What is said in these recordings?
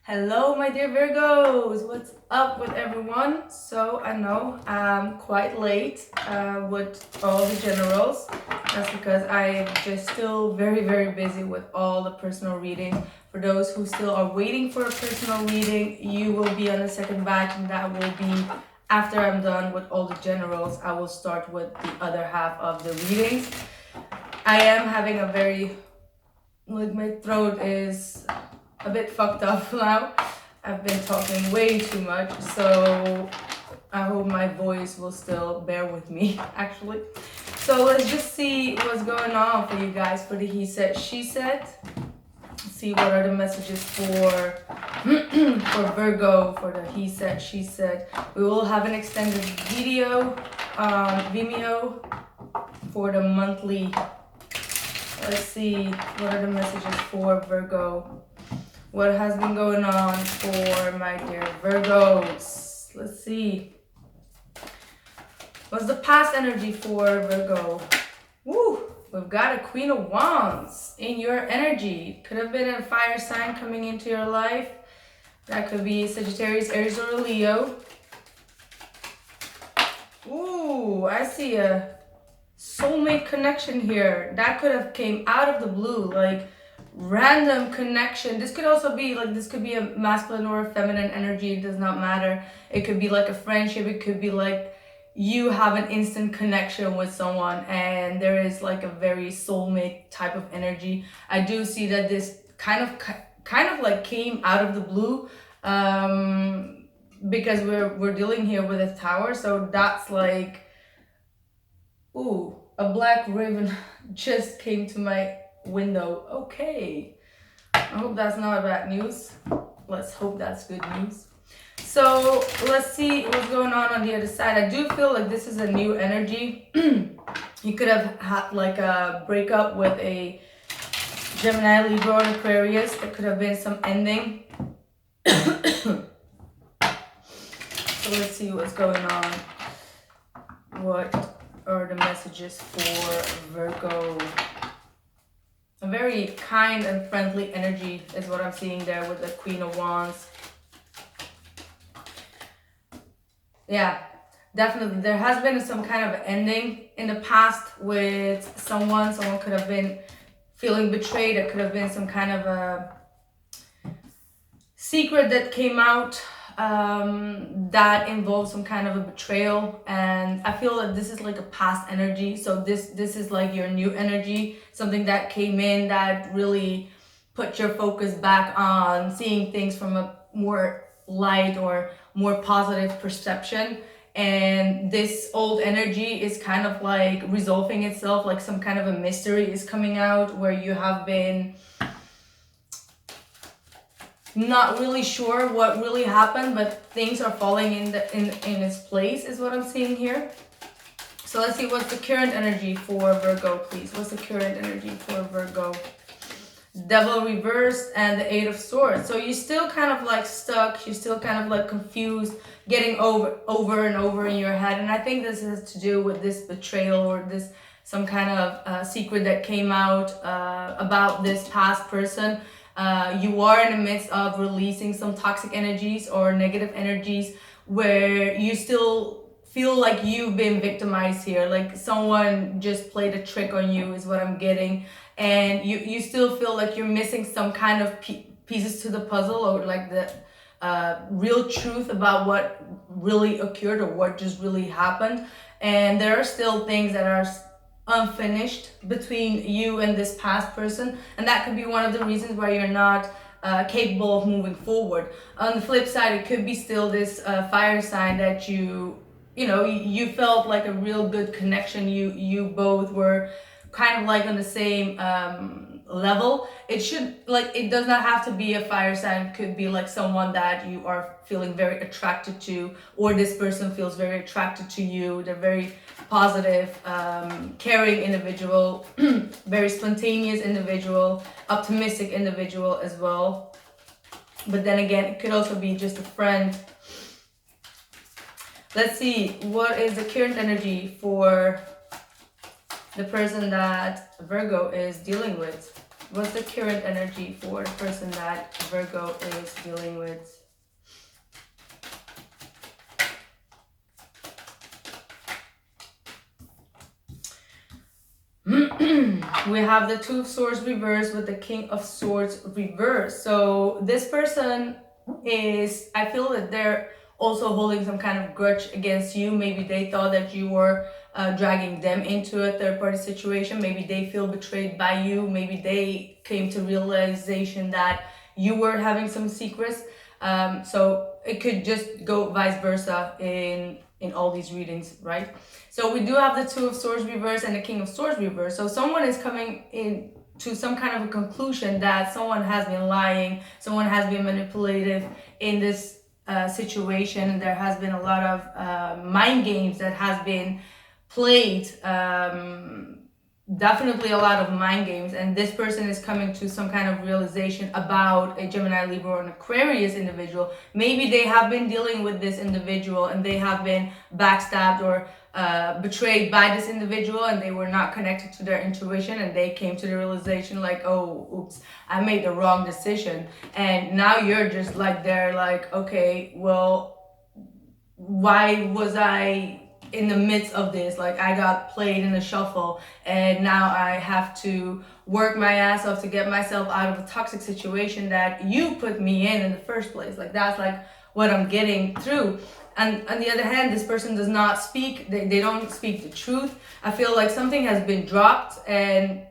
Hello, my dear Virgos. What's up with everyone? So I know I'm quite late with all the generals. That's because I'm just still very busy with all the personal reading. For those who still are waiting for a personal reading, you will be on the second batch, and that will be after I'm done with all the generals. I will start with the other half of the readings. I am having a my throat is a bit fucked up now. I've been talking way too much, so I hope my voice will still bear with me, actually. So let's just see what's going on for you guys for the he said, she said. Let's see what are the messages for for Virgo for the he said, she said. We will have an extended video on Vimeo for the monthly. Let's see what are the messages for Virgo. What has been going on for my dear Virgos? Let's see. What's the past energy for Virgo? Woo! We've got a Queen of Wands in your energy. Could have been a fire sign coming into your life. That could be Sagittarius, Aries, or Leo. Ooh, I see a soulmate connection here. That could have came out of the blue, like random connection. This could also be like, this could be a masculine or a feminine energy. It does not matter. It could be like a friendship. It could be like you have an instant connection with someone and there is like a very soulmate type of energy. I do see that this kind of like came out of the blue, because we're dealing here with a tower. So that's like, ooh, a black ribbon just came to my window. Okay, I hope that's not bad news. Let's hope that's good news. So let's see what's going on the other side. I do feel like this is a new energy. You could have had like a breakup with a Gemini, Libra, and Aquarius. There could have been some ending. So let's see what's going on. What are the messages for Virgo? A very kind and friendly energy is what I'm seeing there with the Queen of Wands. Yeah, definitely. There has been some kind of ending in the past with someone. Someone could have been feeling betrayed. It could have been some kind of a secret that came out that involves some kind of a betrayal. And I feel that this is like a past energy. So this is like your new energy, something that came in that really put your focus back on seeing things from a more light or more positive perception. And this old energy is kind of like resolving itself, like some kind of a mystery is coming out where you have been not really sure what really happened, but things are falling in its place is what I'm seeing here. So let's see what's the current energy for Virgo, please. What's the current energy for Virgo? Devil reversed and the Eight of Swords. So you're still kind of like stuck. You're still kind of like confused, getting over and over in your head. And I think this has to do with this betrayal or this some kind of secret that came out about this past person. You are in the midst of releasing some toxic energies or negative energies where you still feel like you've been victimized here, like someone just played a trick on you is what I'm getting. And you still feel like you're missing some kind of pieces to the puzzle, or like the real truth about what really occurred or what just really happened. And there are still things that are unfinished between you and this past person, and that could be one of the reasons why you're not capable of moving forward. On the flip side, it could be still this fire sign that you felt like a real good connection. You both were kind of like on the same level. It does not have to be a fire sign. It could be like someone that you are feeling very attracted to, or this person feels very attracted to you. They're very positive, caring individual, very spontaneous individual, optimistic individual as well. But then again, it could also be just a friend. Let's see, what is the current energy for the person that Virgo is dealing with? What's the current energy for the person that Virgo is dealing with? We have the Two of Swords reversed with the King of Swords reversed. So this person is, I feel that they're also holding some kind of grudge against you. Maybe they thought that you were dragging them into a third-party situation. Maybe they feel betrayed by you. Maybe they came to realization that you were having some secrets. So it could just go vice versa in all these readings, right? So we do have the Two of Swords reverse and the King of Swords reverse. So someone is coming in to some kind of a conclusion that someone has been lying, someone has been manipulative in this situation. There has been a lot of mind games that has been played, definitely a lot of mind games, and this person is coming to some kind of realization about a Gemini, Libra, or an Aquarius individual. Maybe they have been dealing with this individual and they have been backstabbed or betrayed by this individual, and they were not connected to their intuition, and they came to the realization like, oh, oops, I made the wrong decision. And now you're just like, they're like, okay, well, why was I in the midst of this? Like, I got played in a shuffle, and now I have to work my ass off to get myself out of a toxic situation that you put me in the first place. Like, that's like what I'm getting through. And on the other hand, this person does not speak, they don't speak the truth. I feel like something has been dropped, and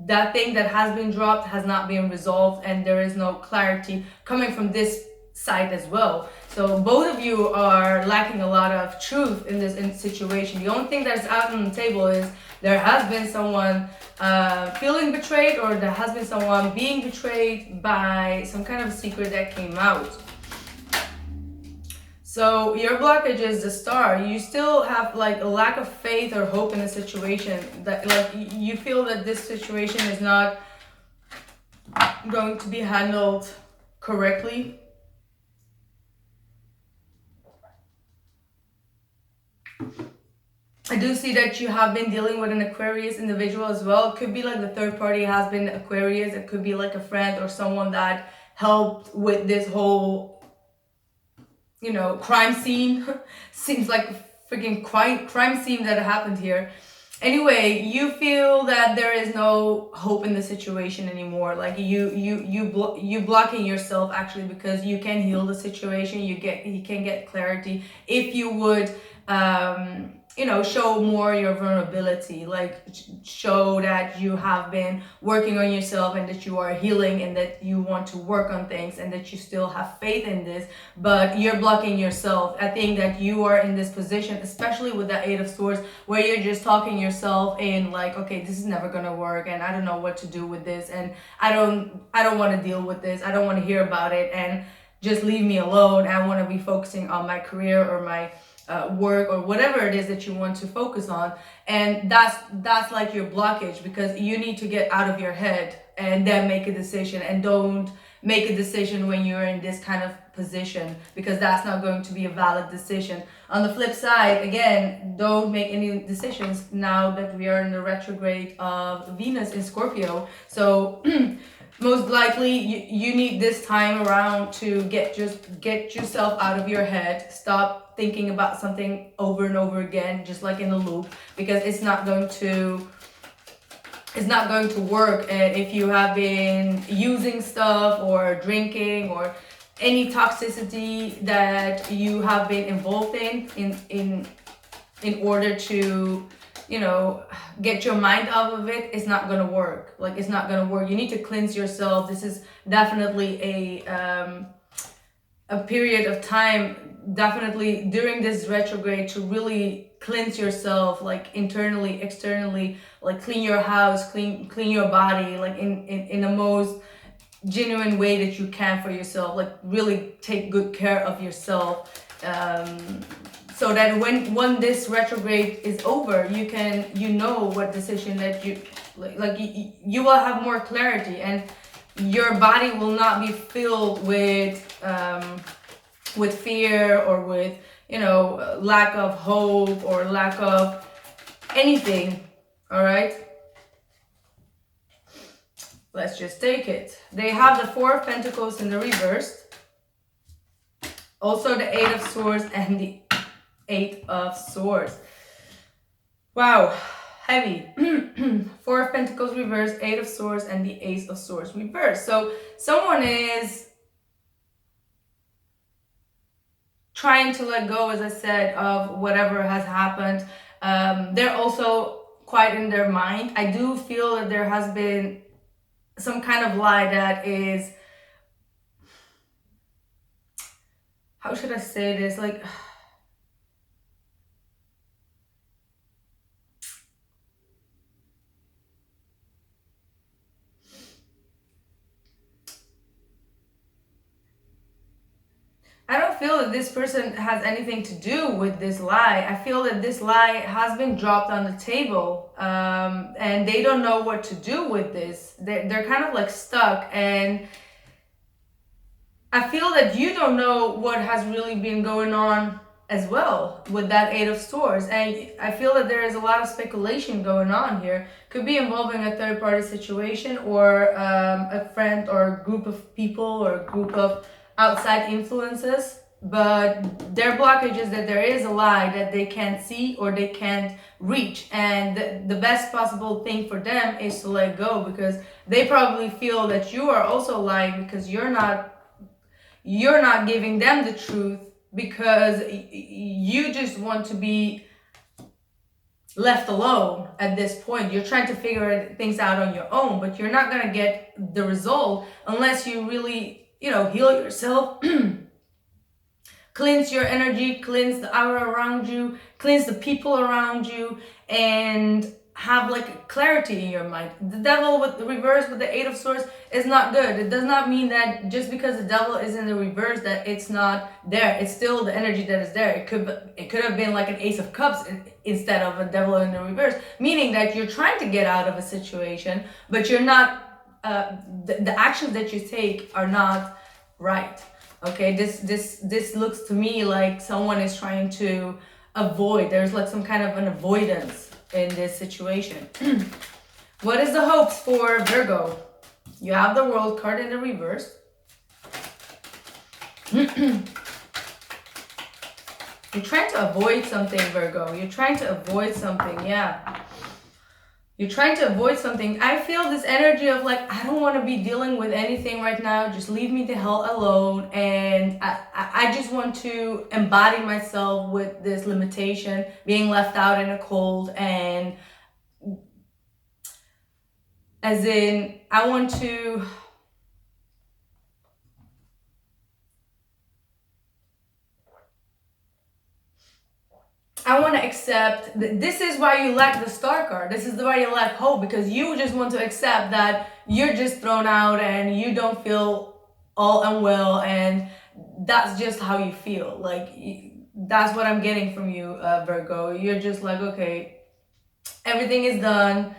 that thing that has been dropped has not been resolved, and there is no clarity coming from this side as well. So both of you are lacking a lot of truth in this situation. The only thing that's out on the table is there has been someone feeling betrayed, or there has been someone being betrayed by some kind of secret that came out. So your blockage is the Star. You still have like a lack of faith or hope in the situation. That like you feel that this situation is not going to be handled correctly. I do see that you have been dealing with an Aquarius individual as well. It could be like the third party has been Aquarius. It could be like a friend or someone that helped with this whole, you know, crime scene. Seems like a freaking crime scene that happened here. Anyway, you feel that there is no hope in the situation anymore. Like you blocking yourself actually, because you can heal the situation. You can get clarity if you would you know, show more your vulnerability, like show that you have been working on yourself and that you are healing and that you want to work on things and that you still have faith in this, but you're blocking yourself. I think that you are in this position, especially with the Eight of Swords, where you're just talking yourself in like, okay, this is never gonna work, and I don't know what to do with this, and I don't want to deal with this, I don't want to hear about it, and just leave me alone. I want to be focusing on my career or my work or whatever it is that you want to focus on. And that's like your blockage, because you need to get out of your head and then make a decision, and don't make a decision when you're in this kind of position, because that's not going to be a valid decision. On the flip side, again, don't make any decisions now that we are in the retrograde of Venus in Scorpio. So most likely you need this time around to get yourself out of your head. Stop thinking about something over and over again, just like in a loop, because it's not going to work. And if you have been using stuff or drinking or any toxicity that you have been involved in order to, you know, get your mind off of it, it's not gonna work. Like, it's not gonna work. You need to cleanse yourself. This is definitely a period of time, definitely during this retrograde, to really cleanse yourself, like internally, externally, like clean your house, clean your body, like in the most genuine way that you can for yourself. Like, really take good care of yourself, so that when this retrograde is over, you know what decision that you you will have more clarity, and your body will not be filled with fear or with, you know, lack of hope or lack of anything. All right, Let's just take it. They have the Four of Pentacles in the reverse. Also the Eight of Swords and the Eight of Swords. Wow, heavy. Four of Pentacles reverse, Eight of Swords, and the Ace of Swords reverse. So someone is trying to let go, as I said, of whatever has happened. They're also quite in their mind. I do feel that there has been some kind of lie that is, how should I say this? Like, I don't feel that this person has anything to do with this lie. I feel that this lie has been dropped on the table, and they don't know what to do with this. They're kind of like stuck, and I feel that you don't know what has really been going on as well with that Eight of Swords. And I feel that there is a lot of speculation going on here. Could be involving a third-party situation, or a friend or a group of people or a group of outside influences. But their blockage is that there is a lie that they can't see or they can't reach, and the best possible thing for them is to let go, because they probably feel that you are also lying, because you're not giving them the truth, because you just want to be left alone at this point. You're trying to figure things out on your own, but you're not going to get the result unless you really, heal yourself, cleanse your energy, cleanse the aura around you, cleanse the people around you, and have like clarity in your mind. The devil with the reverse with the Eight of Swords is not good. It does not mean that just because the devil is in the reverse that it's not there. It's still the energy that is there. It could have been like an Ace of Cups instead of a devil in the reverse, meaning that you're trying to get out of a situation, but you're not, the actions that you take are not right. Okay, this looks to me like someone is trying to avoid. There's like some kind of an avoidance in this situation. What is the hopes for Virgo? You have the World card in the reverse. You're trying to avoid something, Virgo. You're trying to avoid something, yeah. You're trying to avoid something. I feel this energy of like, I don't want to be dealing with anything right now. Just leave me the hell alone. And I just want to embody myself with this limitation, being left out in the cold. And as in, I want to... I want to accept, this is why you lack the Star card. This is why you lack hope, because you just want to accept that you're just thrown out and you don't feel all unwell, and that's just how you feel. Like, that's what I'm getting from you, Virgo. You're just like, okay, everything is done.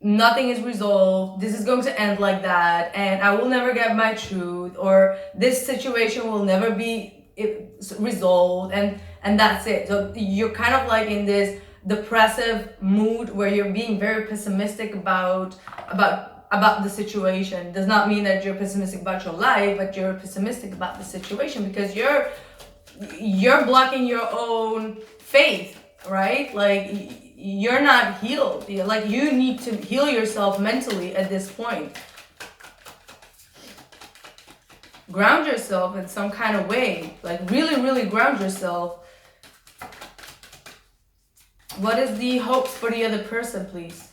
Nothing is resolved. This is going to end like that, and I will never get my truth, or this situation will never be resolved, and that's it. So you're kind of like in this depressive mood where you're being very pessimistic about the situation. Does not mean that you're pessimistic about your life, but you're pessimistic about the situation because you're blocking your own faith, right? Like, you're not healed. Like, you need to heal yourself mentally at this point. Ground yourself in some kind of way. Like, really, really ground yourself. What is the hopes for the other person, please?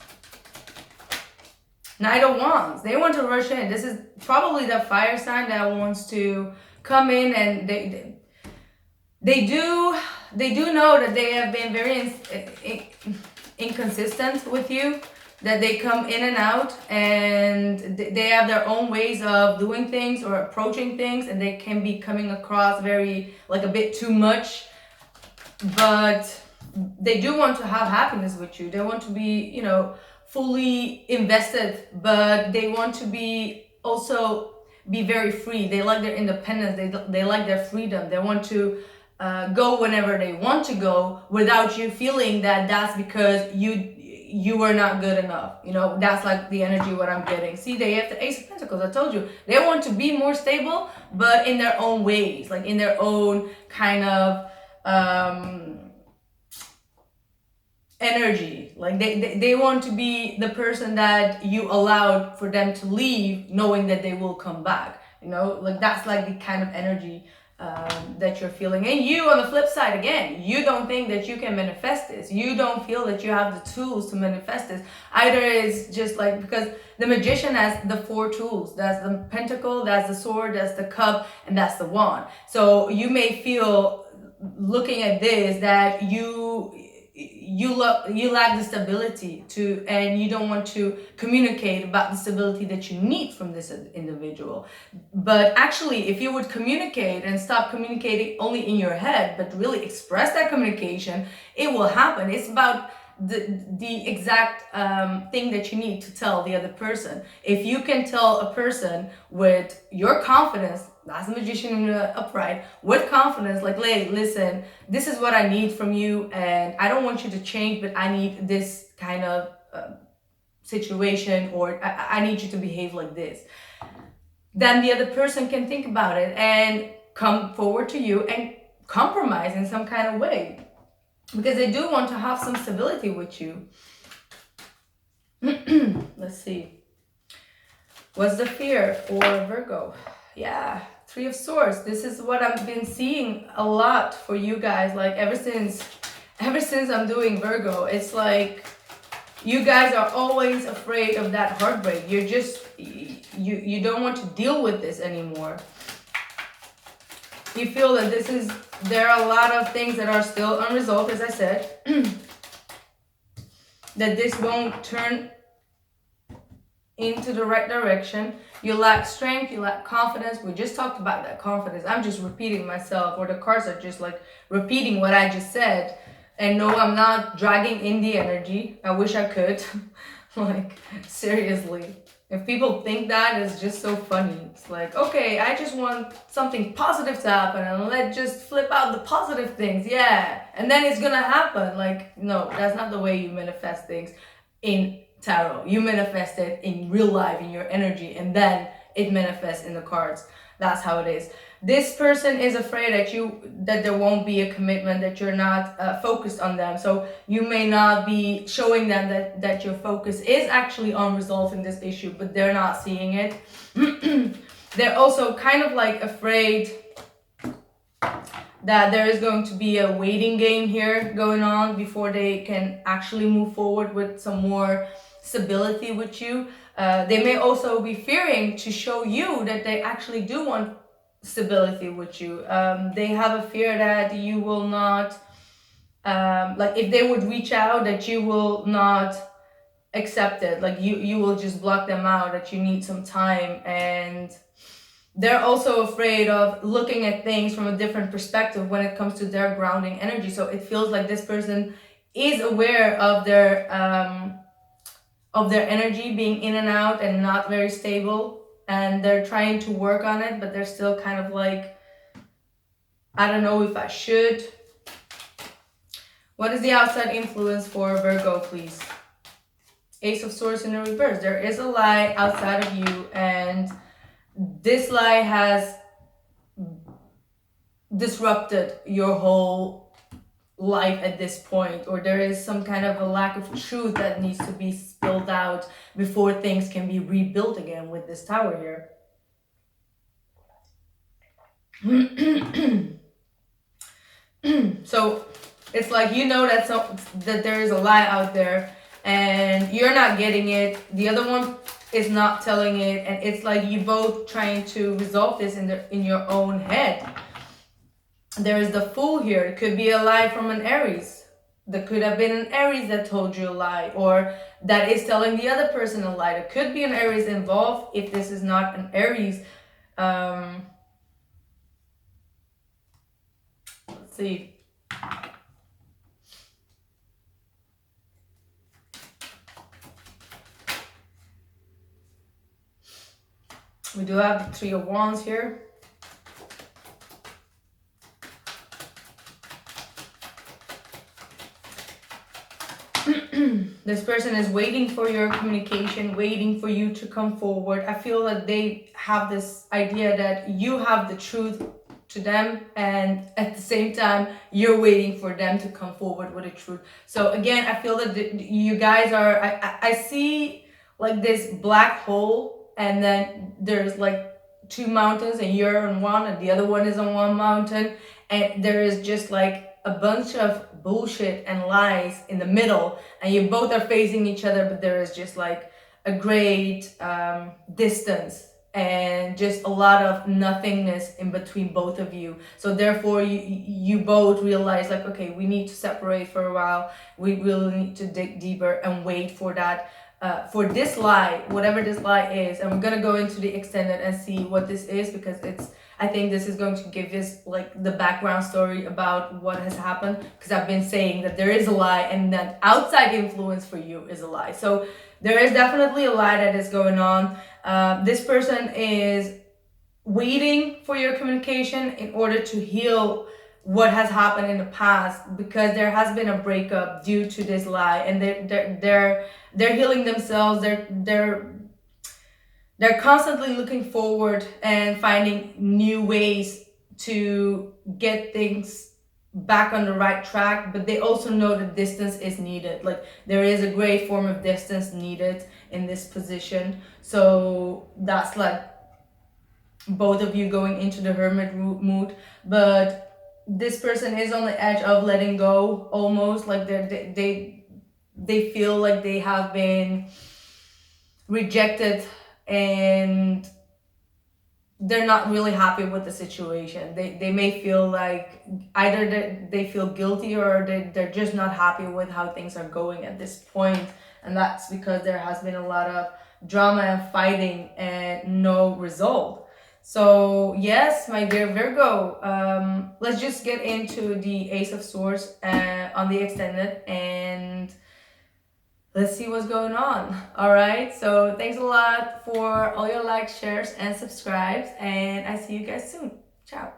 Knight of Wands. They want to rush in. This is probably the fire sign that wants to come in, and they do know that they have been very inconsistent with you, that they come in and out, and they have their own ways of doing things or approaching things, and they can be coming across very, like, a bit too much. But they do want to have happiness with you. They want to be, fully invested, but they want to be also be very free. They like their independence. They like their freedom. They want to go whenever they want to go without you feeling that that's because you were not good enough. You know, that's like the energy what I'm getting. See, they have the Ace of Pentacles. I told you they want to be more stable, but in their own ways, like in their own kind of energy. Like they want to be the person that you allowed for them to leave, knowing that they will come back. You know, like that's like the kind of energy that you're feeling. And you, on the flip side, again, you don't think that you can manifest this. You don't feel that you have the tools to manifest this. Either it's just like, because the Magician has the 4 tools. That's the Pentacle, that's the Sword, that's the Cup, and that's the Wand. So you may feel, looking at this, that you lack the stability to, and you don't want to communicate about the stability that you need from this individual. But actually, if you would communicate and stop communicating only in your head, but really express that communication, it will happen. It's about the exact thing that you need to tell the other person. If you can tell a person with your confidence, that's the Magician in the upright, with confidence, like, hey, listen, this is what I need from you, and I don't want you to change, but I need this kind of situation, or I need you to behave like this. Then the other person can think about it and come forward to you and compromise in some kind of way, because they do want to have some stability with you. Let's see. What's the fear for Virgo? Yeah, 3 of Swords. This is what I've been seeing a lot for you guys. Like ever since I'm doing Virgo, it's like you guys are always afraid of that heartbreak. You're just, you don't want to deal with this anymore. You feel that there are a lot of things that are still unresolved, as I said. That this won't turn into the right direction. You lack strength, you lack confidence. We just talked about that confidence. I'm just repeating myself, or the cards are just like repeating what I just said. And no, I'm not dragging in the energy. I wish I could. Like, seriously. If people think that, it's just so funny. It's like, okay, I just want something positive to happen, and let's just flip out the positive things. Yeah. And then it's gonna happen. Like, no, that's not the way you manifest things in tarot. You manifest it in real life, in your energy, and then it manifests in the cards. That's how it is. This person is afraid that there won't be a commitment, that you're not focused on them. So you may not be showing them that your focus is actually on resolving this issue, but they're not seeing it. They're also kind of like afraid that there is going to be a waiting game here going on before they can actually move forward with some more stability with you. They may also be fearing to show you that they actually do want stability with you. They have a fear that you will not, like if they would reach out, that you will not accept it. Like you will just block them out, that you need some time. And they're also afraid of looking at things from a different perspective when it comes to their grounding energy. So it feels like this person is aware of their energy being in and out and not very stable, and they're trying to work on it, but they're still kind of like, I don't know if I should. What is the outside influence for Virgo, please? Ace of Swords in the reverse. There is a lie outside of you, and this lie has disrupted your whole life at this point, or there is some kind of a lack of truth that needs to be spilled out before things can be rebuilt again with this Tower here. So it's like, you know that there is a lie out there and you're not getting it, the other one is not telling it, and it's like you both trying to resolve this in your own head. There is the Fool here. It could be a lie from an Aries. There could have been an Aries that told you a lie, or that is telling the other person a lie. There could be an Aries involved if this is not an Aries. Let's see. We do have the Three of Wands here. This person is waiting for your communication, waiting for you to come forward. I feel that they have this idea that you have the truth to them, and at the same time you're waiting for them to come forward with the truth. So again, I feel that you guys are, I see like this black hole, and then there's like two mountains, and you're on one and the other one is on one mountain, and there is just like a bunch of bullshit and lies in the middle, and you both are facing each other, but there is just like a great distance and just a lot of nothingness in between both of you. So therefore you both realize like, okay, we need to separate for a while. We will need to dig deeper and wait for that, for this lie, whatever this lie is. And we're gonna go into the extended and see what this is, because I think this is going to give us like the background story about what has happened, because I've been saying that there is a lie and that outside influence for you is a lie. So there is definitely a lie that is going on. This person is waiting for your communication in order to heal what has happened in the past, because there has been a breakup due to this lie, and they're healing themselves. They're constantly looking forward and finding new ways to get things back on the right track, but they also know that distance is needed. Like there is a great form of distance needed in this position. So that's like both of you going into the hermit mood, but this person is on the edge of letting go, almost like they feel like they have been rejected, and they're not really happy with the situation. They may feel like either they feel guilty, or they're just not happy with how things are going at this point. And that's because there has been a lot of drama and fighting and no result. So yes, my dear Virgo, let's just get into the Ace of Swords on the extended, and let's see what's going on. All right, so thanks a lot for all your likes, shares, and subscribes, and I see you guys soon. Ciao.